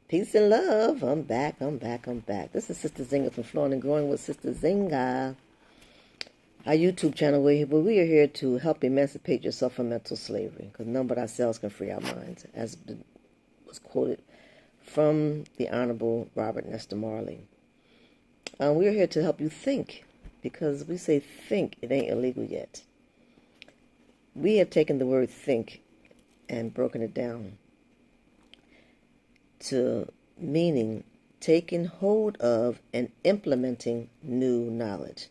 Peace and love. I'm back. I'm back. I'm back. This is Sister Zinga from Flowing and Growing with Sister Zinga. Our YouTube channel where we are here to help emancipate yourself from mental slavery, because none but ourselves can free our minds, as was quoted from the Honorable Robert Nesta Marley. We are here to help you think, because we say think, it ain't illegal yet. We have taken the word think and broken it down to meaning taking hold of and implementing new knowledge.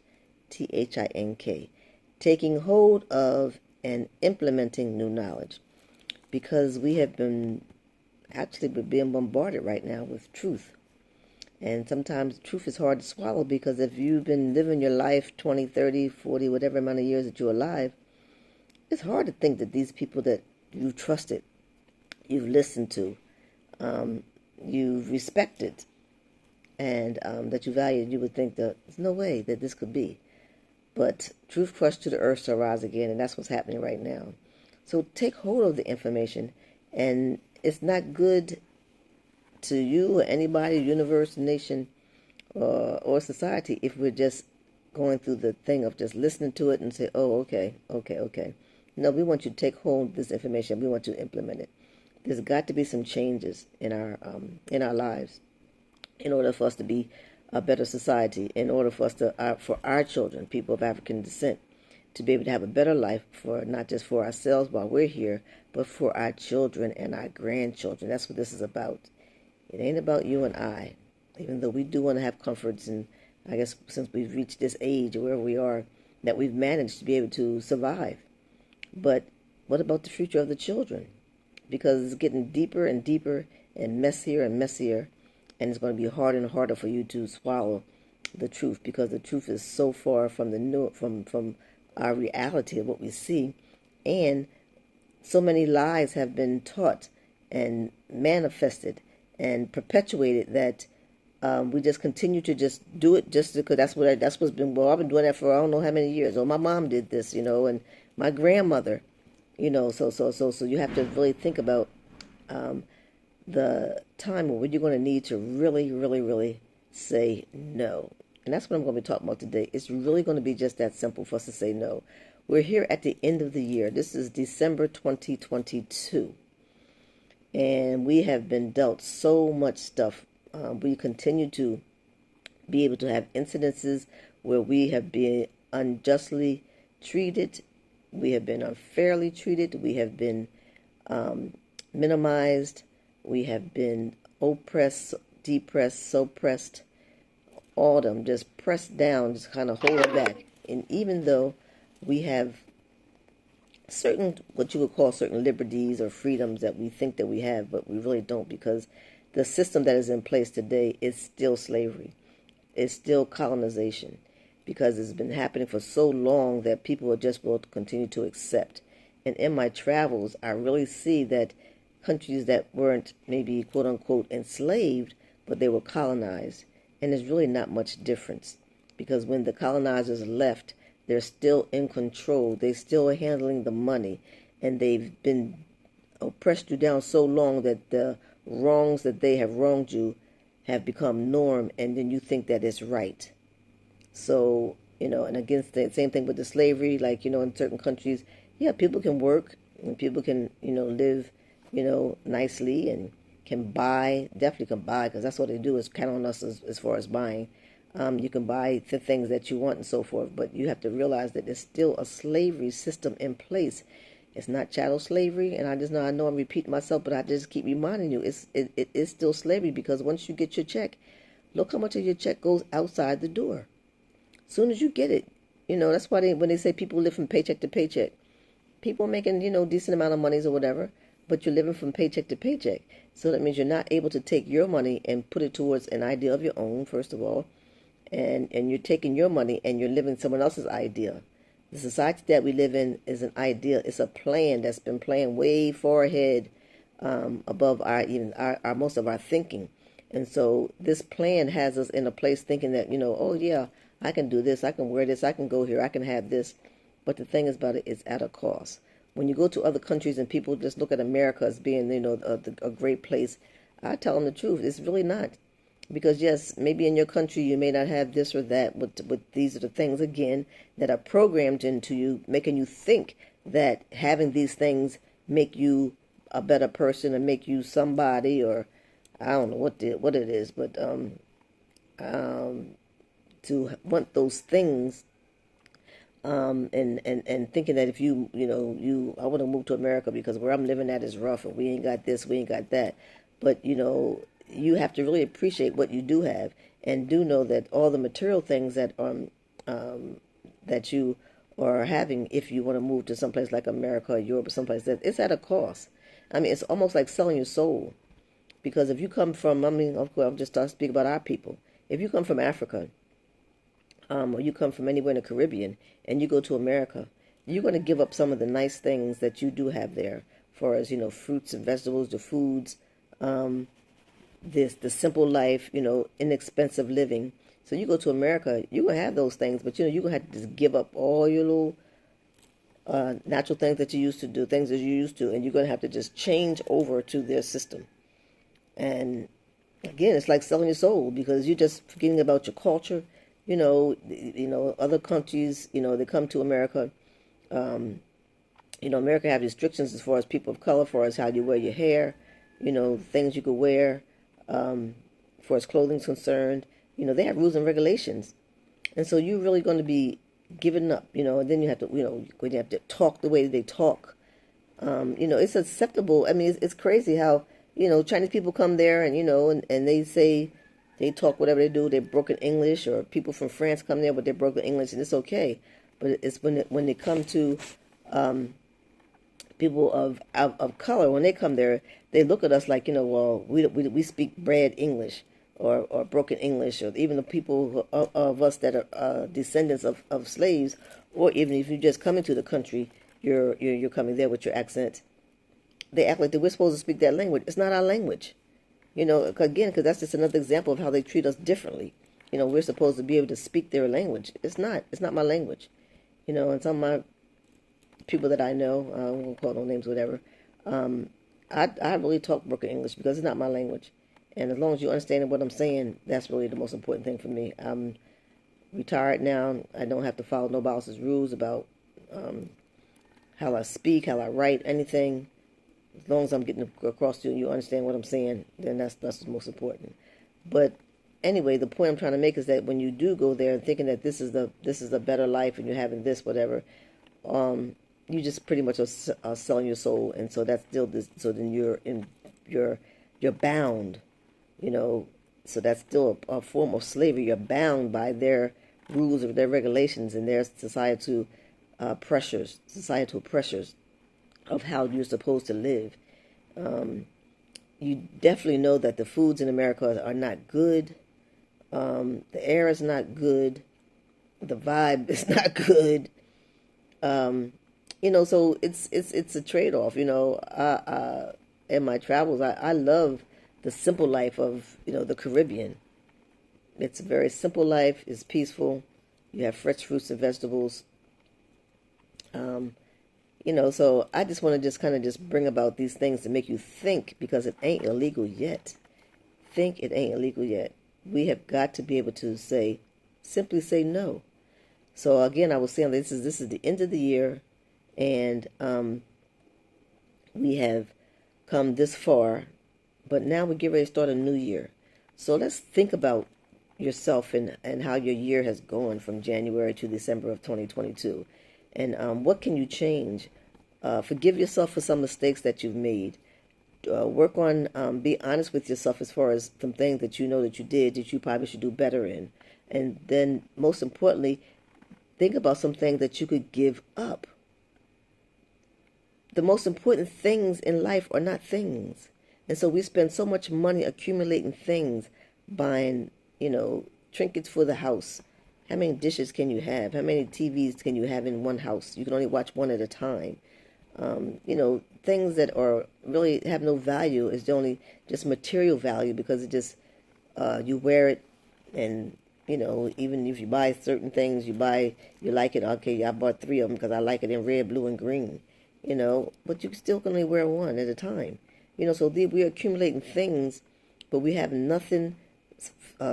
THINK. Taking hold of and implementing new knowledge. Because we have been being bombarded right now with truth. And sometimes truth is hard to swallow, because if you've been living your life 20, 30, 40, whatever amount of years that you're alive, it's hard to think that these people that you've trusted, you've listened to, you've respected, and that you valued, you would think that there's no way that this could be. But truth crushed to the earth shall rise again, and that's what's happening right now. So take hold of the information, and it's not good to you or anybody, universe, nation, or society, if we're just going through the thing of just listening to it and say, oh, okay. No, we want you to take hold of this information. We want you to implement it. There's got to be some changes in our lives in order for us to be a better society, in order for us to, for our children, people of African descent, to be able to have a better life, for not just for ourselves while we're here, but for our children and our grandchildren. That's what this is about. It ain't about you and I, even though we do want to have comforts, and I guess since we've reached this age or wherever we are, that we've managed to be able to survive. But what about the future of the children? Because it's getting deeper and deeper and messier, and it's going to be harder and harder for you to swallow the truth, because the truth is so far from from our reality of what we see, and so many lies have been taught and manifested and perpetuated that we just continue to just do it just because that's what's been. Well, I've been doing that for I don't know how many years. Oh, my mom did this, and my grandmother, So you have to really think about the time when you're going to need to really, really, really say no. And that's what I'm going to be talking about today. It's really going to be just that simple for us to say no. We're here at the end of the year. This is December 2022. And we have been dealt so much stuff. We continue to be able to have incidences where we have been unjustly treated. We have been unfairly treated. We have been minimized. We have been oppressed, depressed, suppressed, all of them just pressed down, just kind of holding back. And even though we have certain, what you would call certain liberties or freedoms that we think that we have, but we really don't, because the system that is in place today is still slavery. It's still colonization, because it's been happening for so long that people are just will continue to accept. And in my travels, I really see that countries that weren't maybe quote unquote enslaved, but they were colonized. And there's really not much difference, because when the colonizers left, they're still in control. They still are handling the money, and they've been oppressed you down so long that the wrongs that they have wronged you have become norm, and then you think that it's right. So, and against the same thing with the slavery, like, in certain countries, yeah, people can work and people can, live, nicely, and definitely can buy, because that's what they do, is count on us as far as buying. You can buy the things that you want and so forth, but you have to realize that there's still a slavery system in place. It's not chattel slavery, and I know I'm repeating myself, but I just keep reminding you, it is still slavery, because once you get your check, look how much of your check goes outside the door. As soon as you get it, that's why when they say people live from paycheck to paycheck, people are making, decent amount of monies or whatever, but you're living from paycheck to paycheck. So that means you're not able to take your money and put it towards an idea of your own, first of all, and you're taking your money and you're living someone else's idea. The society that we live in is an idea. It's a plan that's been planned way far ahead, above our most of our thinking. And so this plan has us in a place thinking that, oh yeah, I can do this, I can wear this, I can go here, I can have this. But the thing is about it, it's at a cost. When you go to other countries and people just look at America as being, a great place, I tell them the truth. It's really not. Because yes, maybe in your country you may not have this or that, but these are the things again that are programmed into you, making you think that having these things make you a better person or make you somebody, or I don't know what it is, but to want those things, and thinking that if I want to move to America because where I'm living at is rough and we ain't got this, we ain't got that, but you have to really appreciate what you do have, and do know that all the material things that you are having, if you want to move to someplace like America or Europe or someplace, that it's at a cost. I mean, it's almost like selling your soul. Because if you come from, I mean, of course, I'm just speaking about our people. If you come from Africa, or you come from anywhere in the Caribbean, and you go to America, you're going to give up some of the nice things that you do have there, for as fruits and vegetables, the foods, the simple life, inexpensive living. So you go to America, you're going to have those things, but you're going to have to just give up all your little natural things that you used to do, things that you used to, and you're going to have to just change over to their system. And again, it's like selling your soul, because you're just forgetting about your culture. Other countries, they come to America. America have restrictions as far as people of color, as far as how you wear your hair, things you could wear, for as clothing's concerned. They have rules and regulations. And so you're really going to be giving up, and then you have to, when you have to talk the way they talk. It's acceptable. I mean, it's crazy how, Chinese people come there and, and they say, they talk whatever they do, they're broken English, or people from France come there with their broken English, and it's okay. But it's when they come to people of color, when they come there, they look at us like, well, we speak bad English, or broken English, or even the people of us that are descendants of slaves, or even if you just come into the country, you're coming there with your accent. They act like that we're supposed to speak that language. It's not our language. Again, because that's just another example of how they treat us differently. We're supposed to be able to speak their language. It's not. It's not my language. And some of my people that I know, I won't call no names, whatever, I really talk broken English because it's not my language. And as long as you understand what I'm saying, that's really the most important thing for me. I'm retired now. I don't have to follow nobody else's rules about how I speak, how I write, anything. As long as I'm getting across to you and you understand what I'm saying, then that's the most important. But anyway, the point I'm trying to make is that when you do go there and thinking that this is a better life and you're having this, whatever, you just pretty much are selling your soul, and so that's still this. So then you're bound, So that's still a form of slavery. You're bound by their rules or their regulations and their societal pressures of how you're supposed to live. You definitely know that the foods in America are not good. The air is not good. The vibe is not good. So it's a trade-off. In my travels, I love the simple life of the Caribbean. It's a very simple life. It's peaceful. You have fresh fruits and vegetables. So I just want to kind of bring about these things to make you think, because it ain't illegal yet. Think it ain't illegal yet. We have got to be able to simply say no. So again, I was saying this is the end of the year, and we have come this far, but now we get ready to start a new year. So let's think about yourself and how your year has gone from January to December of 2022. And what can you change? Forgive yourself for some mistakes that you've made. Work on, be honest with yourself as far as some things that you know that you did that you probably should do better in. And then most importantly, think about some things that you could give up. The most important things in life are not things. And so we spend so much money accumulating things, buying, trinkets for the house. How many dishes can you have? How many TVs can you have in one house? You can only watch one at a time. Things that are really have no value is only just material value, because it just, you wear it, and, even if you buy certain things, you like it. Okay, I bought 3 of them because I like it in red, blue, and green, but you still can only wear one at a time. So we're accumulating things but we have nothing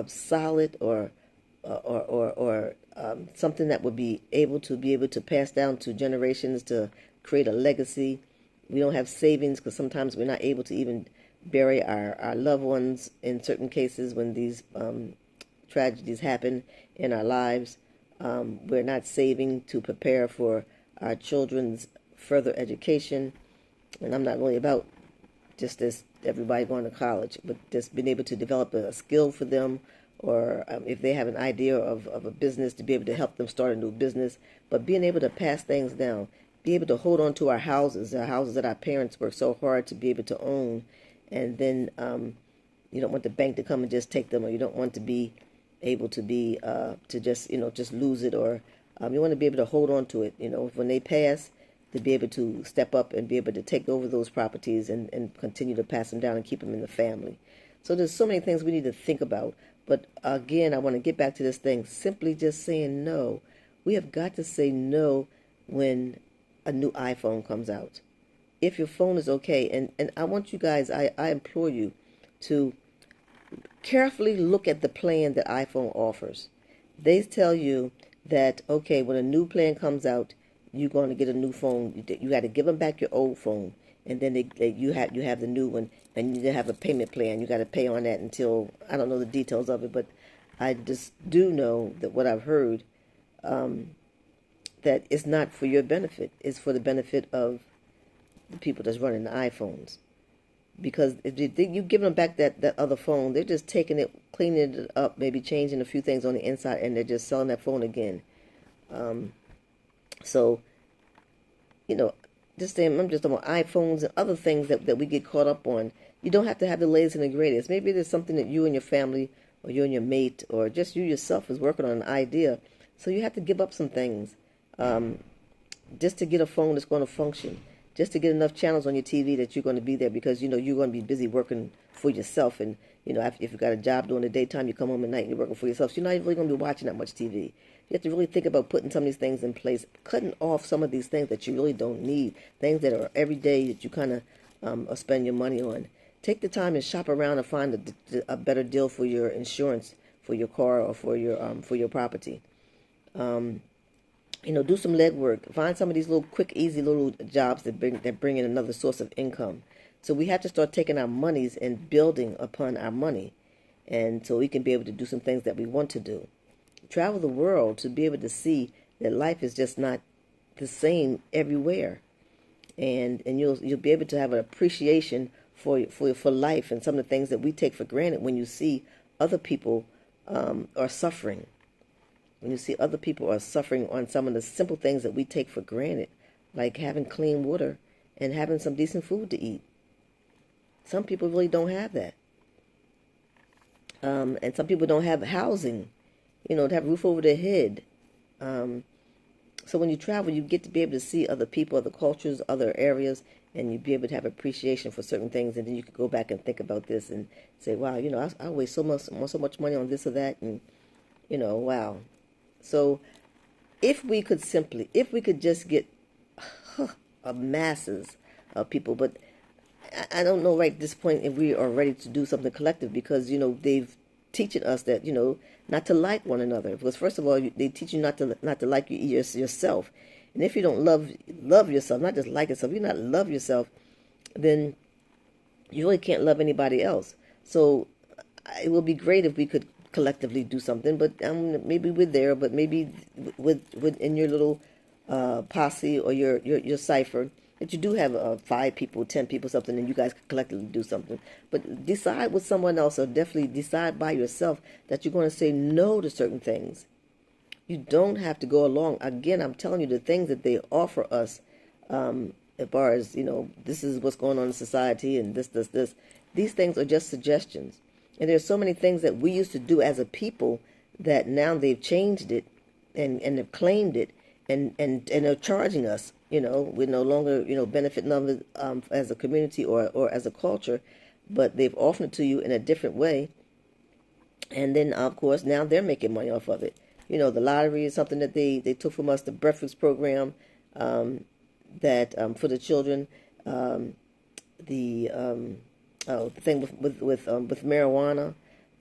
solid or something that would be able to pass down to generations to create a legacy. We don't have savings because sometimes we're not able to even bury our loved ones in certain cases when these tragedies happen in our lives. We're not saving to prepare for our children's further education. And I'm not really about just this everybody going to college, but just being able to develop a skill for them, or if they have an idea of a business, to be able to help them start a new business, but being able to pass things down, be able to hold on to our houses that our parents worked so hard to be able to own, and then you don't want the bank to come and just take them, or you don't want to be able to be to just lose it, or you want to be able to hold on to it, when they pass, to be able to step up and be able to take over those properties and continue to pass them down and keep them in the family. So there's so many things we need to think about. But again, I want to get back to this thing, simply just saying no. We have got to say no when a new iPhone comes out. If your phone is okay, and I want you guys, I implore you to carefully look at the plan that iPhone offers. They tell you that, okay, when a new plan comes out, you're going to get a new phone. You got to give them back your old phone, and then you have the new one, and you have a payment plan. You got to pay on that until, I don't know the details of it, but I just do know that what I've heard, that it's not for your benefit. It's for the benefit of the people that's running the iPhones. Because if you give them back that other phone, they're just taking it, cleaning it up, maybe changing a few things on the inside, and they're just selling that phone again. So, just saying, I'm just talking about iPhones and other things that we get caught up on. You don't have to have the latest and the greatest. Maybe there's something that you and your family, or you and your mate, or just you yourself is working on an idea. So you have to give up some things just to get a phone that's going to function, just to get enough channels on your TV that you're going to be there, because, you're going to be busy working for yourself. And, if you've got a job during the daytime, you come home at night and you're working for yourself. So you're not really going to be watching that much TV. You have to really think about putting some of these things in place, cutting off some of these things that you really don't need, things that are every day that you kind of spend your money on. Take the time and shop around and find a better deal for your insurance, for your car, or for your property. Do some lead work. Find some of these little quick, easy little jobs that bring in another source of income. So we have to start taking our monies and building upon our money, and so we can be able to do some things that we want to do. Travel the world to be able to see that life is just not the same everywhere, and you'll be able to have an appreciation for life and some of the things that we take for granted when you see other people are suffering. When you see other people are suffering on some of the simple things that we take for granted, like having clean water and having some decent food to eat. Some people really don't have that. And some people don't have housing, to have a roof over their head. So when you travel, you get to be able to see other people, other cultures, other areas, and you be able to have appreciation for certain things. And then you can go back and think about this and say, wow, I waste so much money on this or that. And, wow. So if we could just get masses of people, but I don't know right at this point if we are ready to do something collective, because, they've teaching us that, not to like one another. Because first of all, they teach you not to like yourself. And if you don't love yourself, not just like yourself, you not love yourself, then you really can't love anybody else. So it would be great if we could collectively do something, but maybe we're there, but maybe in your little posse or your cipher, that you do have 5 people, 10 people, something, and you guys can collectively do something. But decide with someone else, or definitely decide by yourself that you're going to say no to certain things. You don't have to go along. Again, I'm telling you, the things that they offer us, as far as, this is what's going on in society and this. These things are just suggestions. And there's so many things that we used to do as a people that now they've changed it and have claimed it and are charging us. We're no longer, benefiting of it as a community or as a culture, but they've offered it to you in a different way. And then, of course, now they're making money off of it. The lottery is something that they took from us, the breakfast program that for the children, the the thing with marijuana.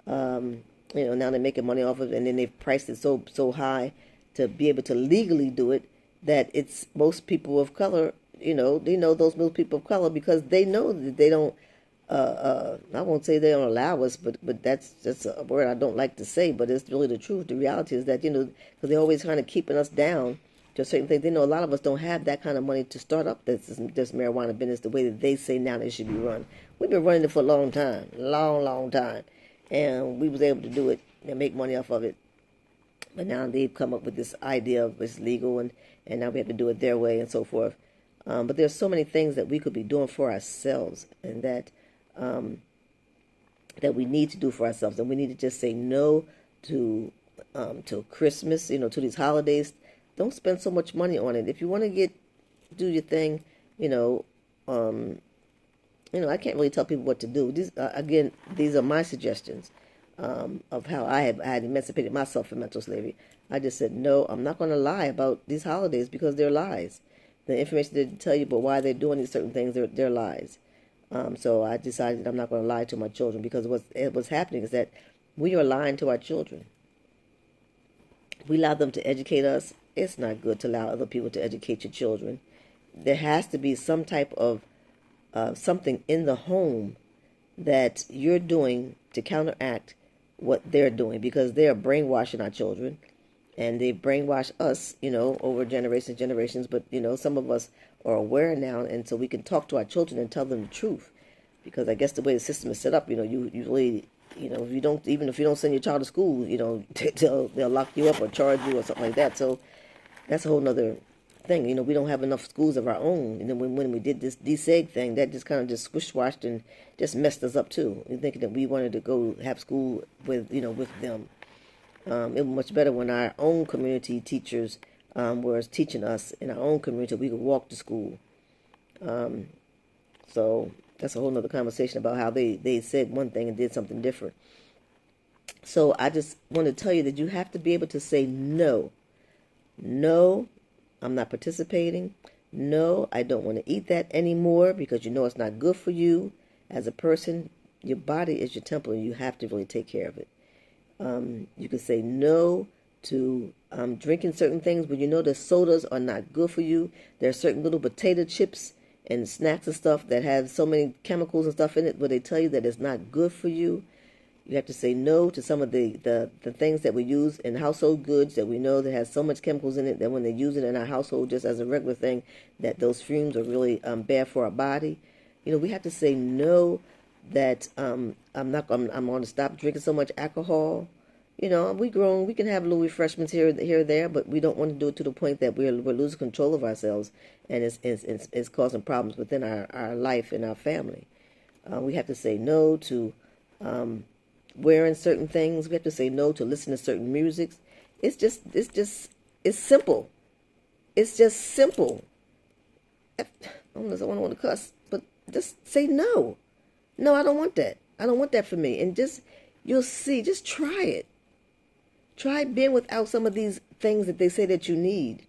Now they're making money off of it, and then they've priced it so high to be able to legally do it that it's most people of color. They know those most people of color because they know that they don't. I won't say they don't allow us, but that's a word I don't like to say, but it's really the truth. The reality is that because they're always kind of keeping us down to a certain thing. They know a lot of us don't have that kind of money to start up this marijuana business the way that they say now they should be run. We've been running it for a long time, long time, and we was able to do it and make money off of it. But now they've come up with this idea of it's legal, and now we have to do it their way and so forth. But there's so many things that we could be doing for ourselves, and that we need to do for ourselves, and we need to just say no to Christmas, to these holidays. Don't spend so much money on it. If you want to do your thing, I can't really tell people what to do. These are my suggestions of how I had emancipated myself from mental slavery. I just said, no, I'm not going to lie about these holidays because they're lies. The information they tell you about why they're doing these certain things, they're lies. So I decided I'm not going to lie to my children because what's happening is that we are lying to our children. We allow them to educate us. It's not good to allow other people to educate your children. There has to be some type of something in the home that you're doing to counteract what they're doing, because they are brainwashing our children, and they brainwash us, over generations. But some of us are aware now, and so we can talk to our children and tell them the truth, because I guess the way the system is set up, you usually, if you don't send your child to school, they'll lock you up or charge you or something like that. So that's a whole nother thing. We don't have enough schools of our own. And then when we did this deseg thing, that just kind of just squish-washed and just messed us up too. We're thinking that we wanted to go have school with them. It was much better when our own community teachers were teaching us in our own community. We could walk to school. So that's a whole nother conversation about how they said one thing and did something different. So I just want to tell you that you have to be able to say no. No, I'm not participating. No, I don't want to eat that anymore because it's not good for you as a person. Your body is your temple, and you have to really take care of it. You can say no to drinking certain things, but the sodas are not good for you. There are certain little potato chips and snacks and stuff that have so many chemicals and stuff in it where they tell you that it's not good for you. You have to say no to some of the things that we use in household goods that we know that has so much chemicals in it that when they use it in our household just as a regular thing, that those fumes are really bad for our body. We have to say no that I'm going to stop drinking so much alcohol. We grown, we can have little refreshments here or there, but we don't want to do it to the point that we're losing control of ourselves, and it's causing problems within our life and our family. We have to say no to wearing certain things. We have to say no to listening to certain music. It's simple. It's just simple. I don't want to cuss, but just say no. No, I don't want that. I don't want that for me. And you'll see, just try it. Try being without some of these things that they say that you need.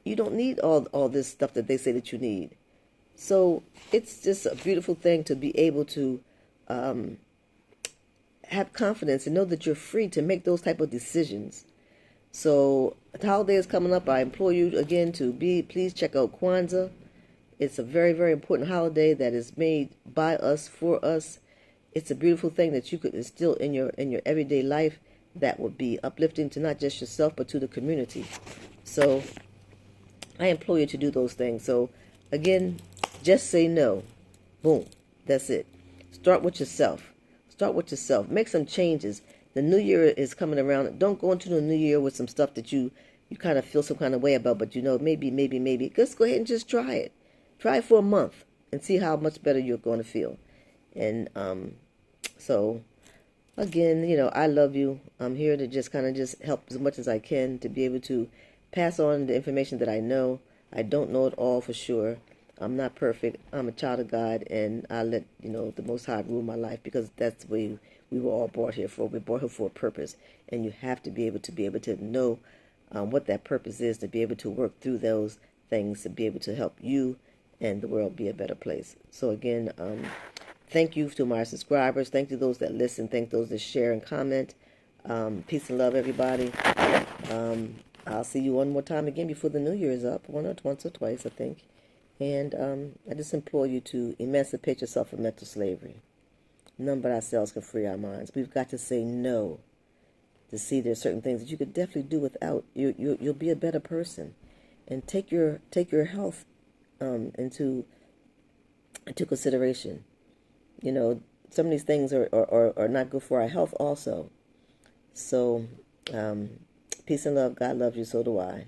You don't need all this stuff that they say that you need. So it's just a beautiful thing to be able to have confidence and know that you're free to make those type of decisions. So the holiday is coming up. I implore you again to please check out Kwanzaa. It's a very, very important holiday that is made by us, for us. It's a beautiful thing that you could instill in your everyday life that would be uplifting to not just yourself but to the community. So I implore you to do those things. So again, just say no. Boom. That's it. Start with yourself. Start with yourself. Make some changes. The new year is coming around. Don't go into the new year with some stuff that you kind of feel some kind of way about, but maybe. Just go ahead and just try it. Try it for a month and see how much better you're going to feel. And so, again, I love you. I'm here to just kind of just help as much as I can to be able to pass on the information that I know. I don't know it all for sure. I'm not perfect. I'm a child of God, and I let the Most High rule my life, because that's what we were all brought here for. We're brought here for a purpose, and you have to be able to know what that purpose is, to be able to work through those things, to be able to help you and the world be a better place. So again, Thank you to my subscribers. Thank you to those that listen. Thank those that share and comment. Peace and love, everybody. I'll see you one more time again before the new year is up. Once or twice, I think. And I just implore you to emancipate yourself from mental slavery. None but ourselves can free our minds. We've got to say no to see there's certain things that you could definitely do without. You'll be a better person, and take your health into consideration. You know, some of these things are not good for our health also. So, peace and love. God loves you, so do I.